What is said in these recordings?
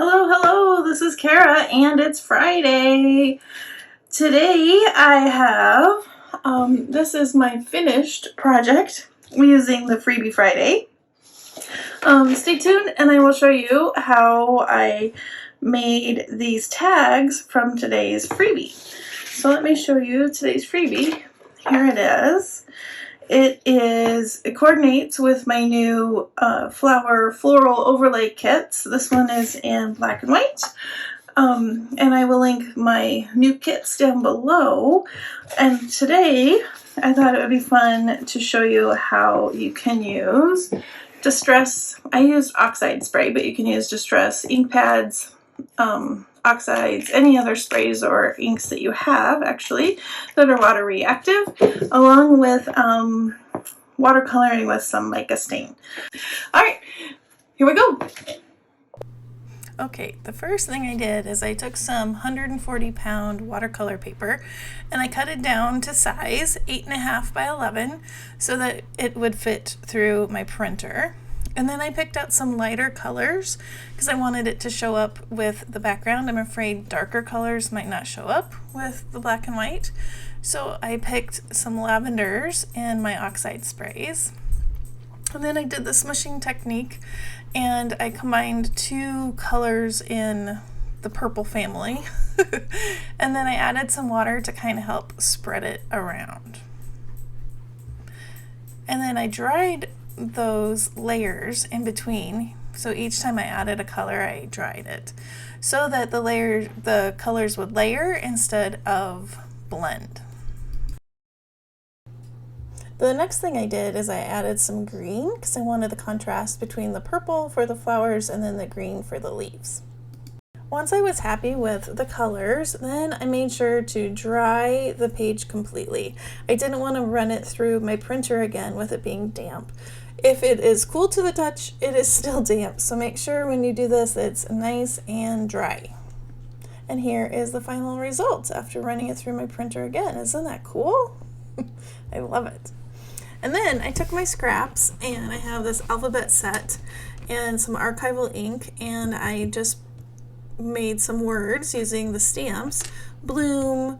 Hello, hello, this is Cara and it's Friday. Today I have, this is my finished project using the Freebie Friday. Stay tuned and I will show you how I made these tags from today's freebie. So let me show you today's freebie. Here it is. It coordinates with my new floral overlay kits. This one is in black and white. And I will link my new kits down below. And today I thought it would be fun to show you how you can use Distress. I used oxide spray, but you can use Distress ink pads, oxides, any other sprays or inks that you have actually that are water reactive, along with watercoloring with some mica stain. Alright, here we go. Okay, the first thing I did is I took some 140-pound watercolor paper and I cut it down to size 8.5 by 11 so that it would fit through my printer. And then I picked out some lighter colors because I wanted it to show up with the background. I'm afraid darker colors might not show up with the black and white. So I picked some lavenders in my oxide sprays. And then I did the smushing technique and I combined two colors in the purple family. And then I added some water to kind of help spread it around. And then I dried those layers in between. So each time I added a color, I dried it so that the colors would layer instead of blend. The next thing I did is I added some green because I wanted the contrast between the purple for the flowers and then the green for the leaves. Once I was happy with the colors, then I made sure to dry the page completely. I didn't want to run it through my printer again with it being damp. If it is cool to the touch, it is still damp, so make sure when you do this it's nice and dry. And here is the final result after running it through my printer again. Isn't that cool? I love it. And then I took my scraps and I have this alphabet set and some archival ink, and I just made some words using the stamps, bloom,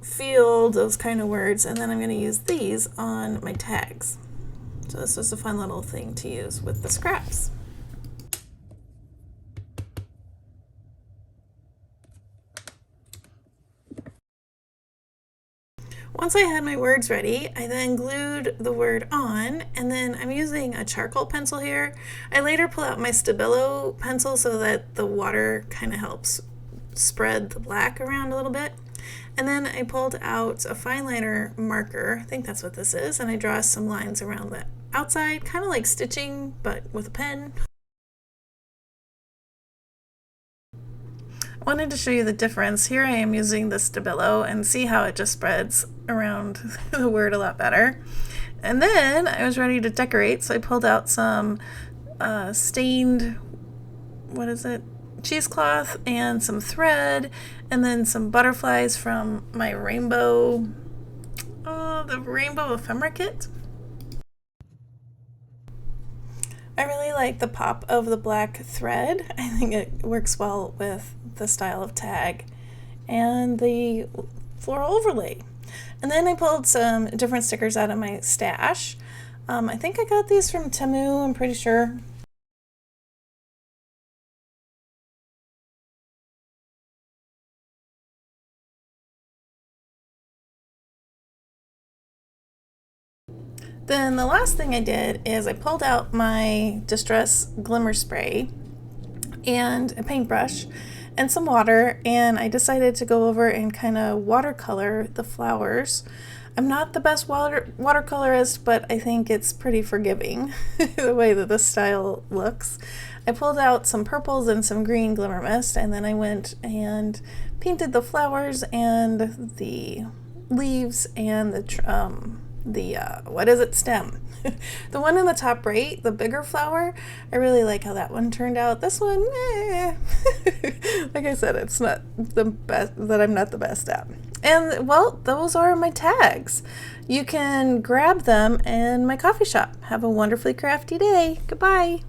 field, those kind of words, and then I'm going to use these on my tags. So this was a fun little thing to use with the scraps. Once I had my words ready, I then glued the word on, and then I'm using a charcoal pencil here. I later pull out my Stabilo pencil so that the water kind of helps spread the black around a little bit. And then I pulled out a fine liner marker, I think that's what this is, and I draw some lines around the outside, kind of like stitching, but with a pen. I wanted to show you the difference. Here I am using the Stabilo and see how it just spreads around the word a lot better. And then I was ready to decorate, so I pulled out some stained, what is it, cheesecloth and some thread, and then some butterflies from my rainbow, the rainbow ephemera kit. I really like the pop of the black thread. I think it works well with the style of tag and the floral overlay. And then I pulled some different stickers out of my stash. I think I got these from Temu, I'm pretty sure. Then the last thing I did is I pulled out my Distress Glimmer Spray and a paintbrush and some water, and I decided to go over and kind of watercolor the flowers. I'm not the best watercolorist, but I think it's pretty forgiving the way that this style looks. I pulled out some purples and some green glimmer mist, and then I went and painted the flowers and the leaves and stem. The one in the top right, the bigger flower, I really like how that one turned out. This one, like I said, it's not the best, that I'm not the best at. And well, those are my tags. You can grab them in my coffee shop. Have a wonderfully crafty day. Goodbye.